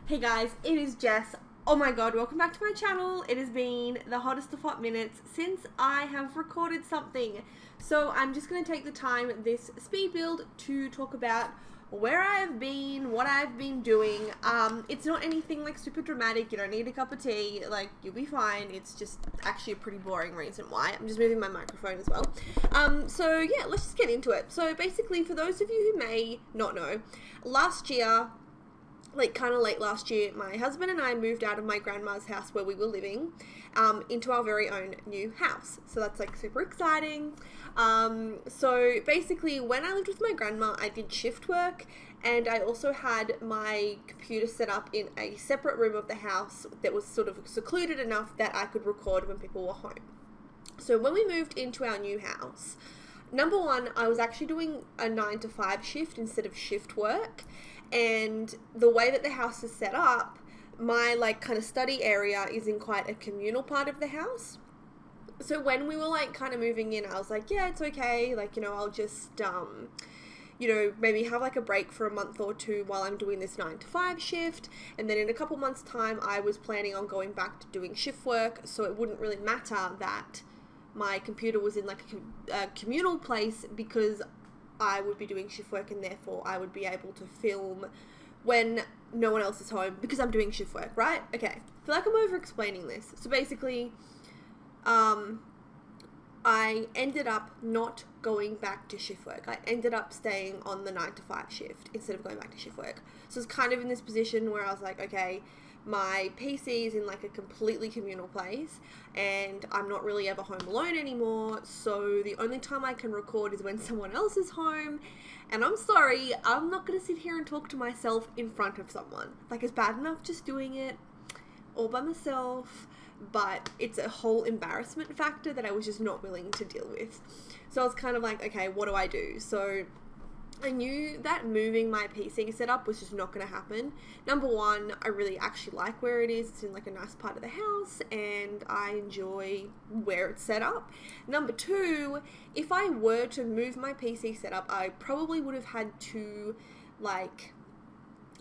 Hey guys, it is Jess. Oh my god, welcome back to my channel. It has been the hottest of hot minutes since I have recorded something. So I'm just going to take the time this speed build to talk about where I have been, what I've been doing. It's not anything like super dramatic. You don't need a cup of tea. Like, you'll be fine. It's just actually a pretty boring reason why. I'm just moving my microphone as well. So yeah, let's just get into it. So basically, for those of you who may not know, last year, like kind of late last year, my husband and I moved out of my grandma's house where we were living into our very own new house. So that's like super exciting. So basically when I lived with my grandma, I did shift work, and I also had my computer set up in a separate room of the house that was sort of secluded enough that I could record when people were home. So when we moved into our new house, number one, I was actually doing a 9 to 5 shift instead of shift work. And the way that the house is set up, my like kind of study area is in quite a communal part of the house. So when we were like kind of moving in, I was like, yeah, it's okay. Like, I'll just, maybe have like a break for a month or two while I'm doing this 9 to 5 shift. And then in a couple months time, I was planning on going back to doing shift work. So it wouldn't really matter that my computer was in like a communal place, because I would be doing shift work, and therefore I would be able to film when no one else is home because I'm doing shift work, right? Okay, I feel like I'm over explaining this. So basically, I ended up not going back to shift work. I ended up staying on the 9 to 5 shift instead of going back to shift work. So it's kind of in this position where I was like, okay, my PC is in like a completely communal place, and I'm not really ever home alone anymore, so the only time I can record is when someone else is home. And I'm sorry, I'm not going to sit here and talk to myself in front of someone. Like, it's bad enough just doing it all by myself, but it's a whole embarrassment factor that I was just not willing to deal with. So I was kind of like, okay, what do I do? So I knew that moving my PC setup was just not going to happen. Number one, I really actually like where it is. It's in like a nice part of the house, and I enjoy where it's set up. Number two, if I were to move my PC setup, I probably would have had to like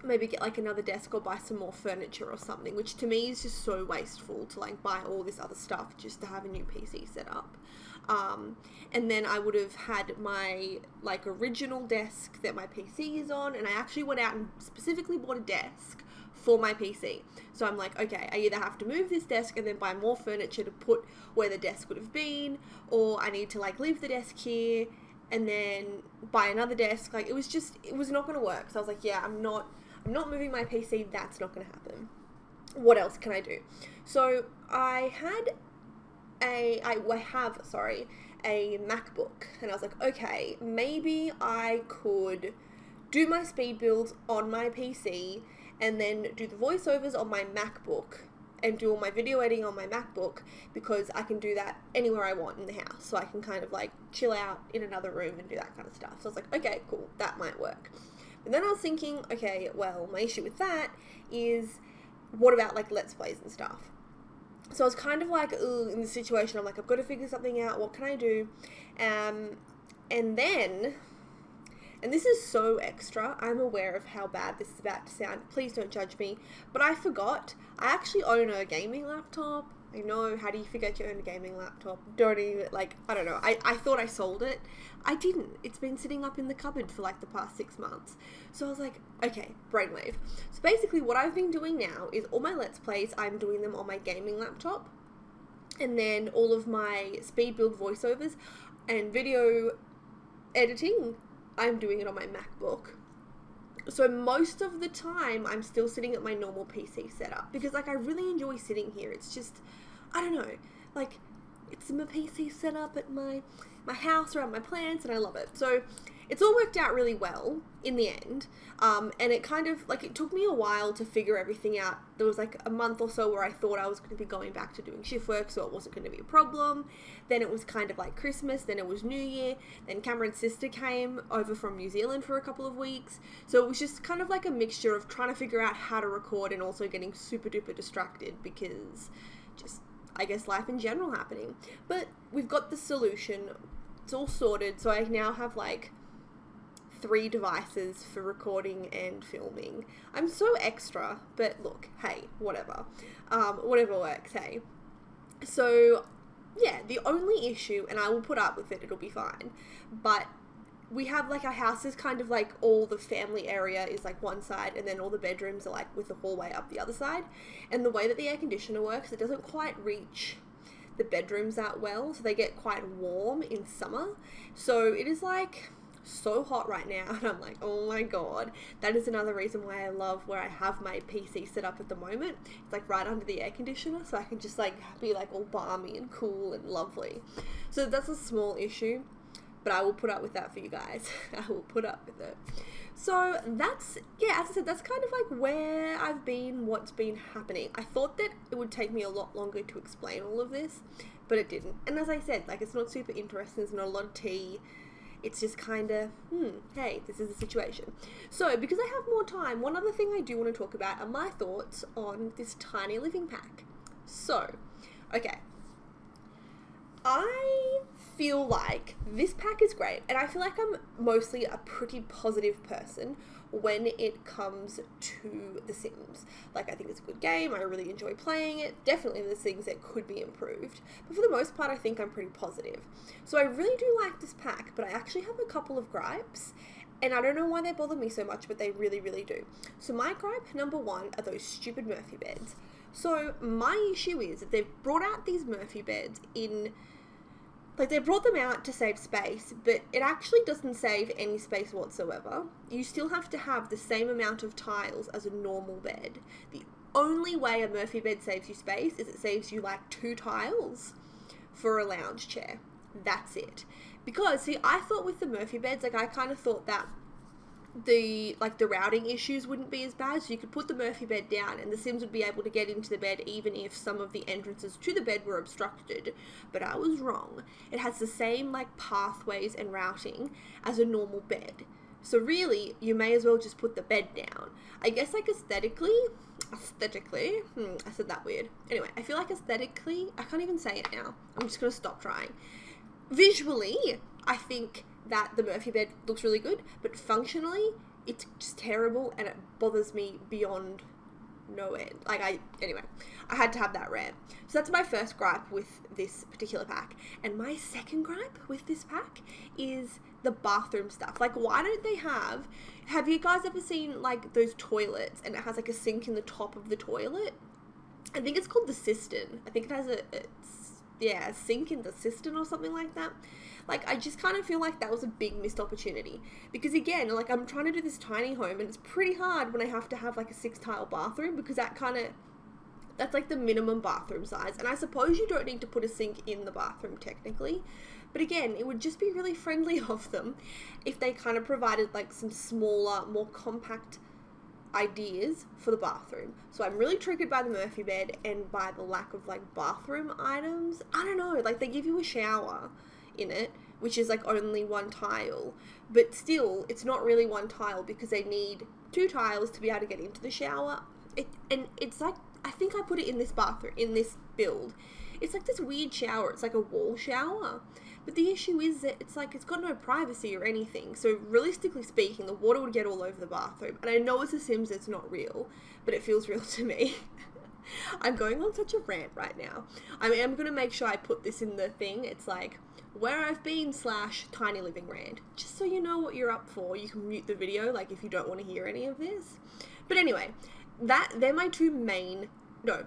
maybe get like another desk or buy some more furniture or something, which to me is just so wasteful to like buy all this other stuff just to have a new PC set up. And then I would have had my like original desk that my PC is on, and I actually went out and specifically bought a desk for my PC. So I'm like, okay, I either have to move this desk and then buy more furniture to put where the desk would have been, or I need to like leave the desk here and then buy another desk. Like, it was not going to work. So I was like, yeah, I'm not moving my PC. That's not going to happen. What else can I do? So I have a MacBook, and I was like, okay, maybe I could do my speed builds on my PC and then do the voiceovers on my MacBook and do all my video editing on my MacBook, because I can do that anywhere I want in the house. So I can kind of like chill out in another room and do that kind of stuff. So I was like, okay, cool, that might work. But then I was thinking, okay, well, my issue with that is, what about like Let's Plays and stuff? So I was kind of like, in the situation, I'm like, I've got to figure something out. What can I do? And this is so extra. I'm aware of how bad this is about to sound. Please don't judge me. But I forgot. I actually own a gaming laptop. I know, how do you forget you own a gaming laptop? Don't even, like, I don't know. I thought I sold it. I didn't. It's been sitting up in the cupboard for like the past 6 months. So I was like, okay, brainwave. So basically what I've been doing now is all my Let's Plays, I'm doing them on my gaming laptop. And then all of my speed build voiceovers and video editing, I'm doing it on my MacBook. So most of the time, I'm still sitting at my normal PC setup, because like I really enjoy sitting here. It's just, I don't know, like it's my PC setup at my house around my plants, and I love it. So it's all worked out really well in the end. And it kind of like, it took me a while to figure everything out. There was like a month or so where I thought I was going to be going back to doing shift work, so it wasn't going to be a problem. Then it was kind of like Christmas, then it was New Year, then Cameron's sister came over from New Zealand for a couple of weeks. So it was just kind of like a mixture of trying to figure out how to record and also getting super duper distracted, because just, I guess, life in general happening. But we've got the solution. It's all sorted. So I now have like 3 devices for recording and filming. I'm so extra, but look, hey, whatever. Whatever works, hey. So, yeah, the only issue, and I will put up with it, it'll be fine, but we have, like, our house is kind of like all the family area is like one side, and then all the bedrooms are like with the hallway up the other side. And the way that the air conditioner works, it doesn't quite reach the bedrooms that well, so they get quite warm in summer. So it is like so hot right now, and I'm like, oh my god. That is another reason why I love where I have my PC set up at the moment. It's like right under the air conditioner, so I can just like be like all balmy and cool and lovely. So that's a small issue, but I will put up with that for you guys. I will put up with it. So that's, yeah, as I said, that's kind of like where I've been, what's been happening. I thought that it would take me a lot longer to explain all of this, but it didn't. And as I said, like, it's not super interesting, there's not a lot of tea. It's just kind of, hey, this is the situation. So, because I have more time, one other thing I do want to talk about are my thoughts on this tiny living pack. So, okay. I feel like this pack is great, and I feel like I'm mostly a pretty positive person when it comes to The Sims. Like, I think it's a good game, I really enjoy playing it, definitely there's things that could be improved, but for the most part I think I'm pretty positive. So I really do like this pack, but I actually have a couple of gripes, and I don't know why they bother me so much, but they really, really do. So my gripe number 1 are those stupid Murphy beds. So my issue is that they've brought out these Murphy beds in... Like, they brought them out to save space, but it actually doesn't save any space whatsoever. You still have to have the same amount of tiles as a normal bed. The only way a Murphy bed saves you space is it saves you, like, 2 tiles for a lounge chair. That's it. Because, see, I thought with the Murphy beds, like, I kind of thought that the routing issues wouldn't be as bad, so you could put the Murphy bed down and the Sims would be able to get into the bed even if some of the entrances to the bed were obstructed. But I was wrong. It has the same, like, pathways and routing as a normal bed. So really, you may as well just put the bed down. I guess, like, aesthetically, I said that weird. Anyway, I feel like aesthetically, I can't even say it now. I'm just gonna stop trying. Visually, I think that the Murphy bed looks really good, but functionally, it's just terrible, and it bothers me beyond no end. Anyway, I had to have that rant. So that's my first gripe with this particular pack. And my second gripe with this pack is the bathroom stuff. Like, why don't they have you guys ever seen, like, those toilets, and it has, like, a sink in the top of the toilet? I think it's called the cistern. I think it has a sink in the cistern or something like that. Like, I just kind of feel like that was a big missed opportunity. Because, again, like, I'm trying to do this tiny home, and it's pretty hard when I have to have, like, a 6-tile bathroom, because that's, like, the minimum bathroom size. And I suppose you don't need to put a sink in the bathroom, technically. But, again, it would just be really friendly of them if they kind of provided, like, some smaller, more compact ideas for the bathroom. So I'm really triggered by the Murphy bed and by the lack of, like, bathroom items. I don't know, like, they give you a shower in it, which is, like, only 1 tile, but still it's not really 1 tile because they need 2 tiles to be able to get into the shower. It's like, I think I put it in this bathroom, in this build, it's like this weird shower. It's like a wall shower, but the issue is that it's like, it's got no privacy or anything. So realistically speaking, the water would get all over the bathroom, and I know it's a Sims, it's not real, but it feels real to me. I'm going on such a rant right now. I mean, I'm gonna make sure I put this in the thing. It's like, where I've been / tiny living rant, just so you know what you're up for. You can mute the video, like, if you don't want to hear any of this. But anyway, they're my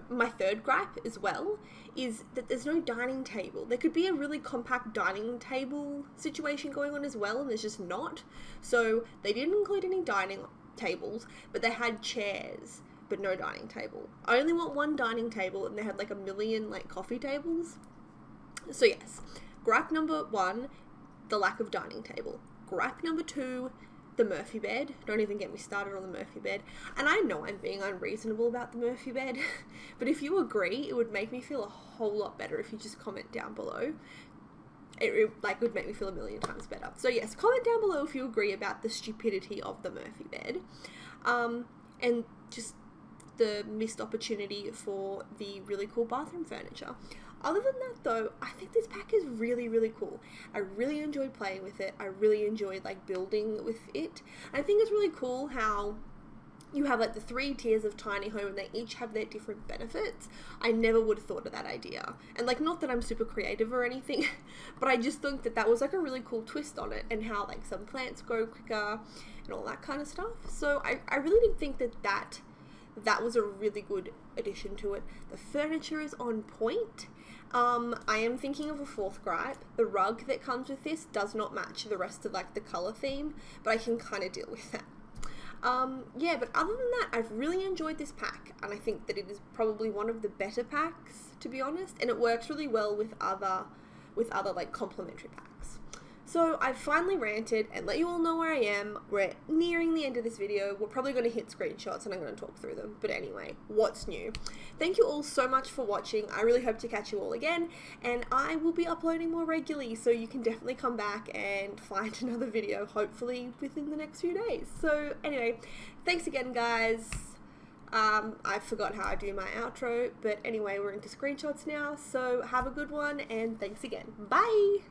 my third gripe as well is that there's no dining table. There could be a really compact dining table situation going on as well, and there's just not. So they didn't include any dining tables, but they had chairs, but no dining table. I only want 1 dining table, and they had, like, 1 million, like, coffee tables. So yes, gripe number 1, the lack of dining table. Gripe number 2, the Murphy bed. Don't even get me started on the Murphy bed. And I know I'm being unreasonable about the Murphy bed, but if you agree, it would make me feel a whole lot better if you just comment down below. It would make me feel 1,000,000 times better. So yes, comment down below if you agree about the stupidity of the Murphy bed. And just the missed opportunity for the really cool bathroom furniture. Other than that though, I think this pack is really, really cool. I really enjoyed playing with it. I really enjoyed like building with it. And I think it's really cool how you have like the 3 tiers of tiny home and they each have their different benefits. I never would have thought of that idea. And like, not that I'm super creative or anything, but I just think that that was like a really cool twist on it, and how like some plants grow quicker and all that kind of stuff. So I really did think that was a really good addition to it. The furniture is on point. I am thinking of a 4th gripe. The rug that comes with this does not match the rest of like the color theme, but I can kind of deal with that. Yeah, but other than that, I've really enjoyed this pack, and I think that it is probably one of the better packs, to be honest, and it works really well with other like complementary packs. So I've finally ranted and let you all know where I am. We're nearing the end of this video. We're probably going to hit screenshots and I'm going to talk through them. But anyway, what's new? Thank you all so much for watching. I really hope to catch you all again, and I will be uploading more regularly, so you can definitely come back and find another video, hopefully within the next few days. So anyway, thanks again, guys. I forgot how I do my outro, but anyway, we're into screenshots now, so have a good one, and thanks again. Bye!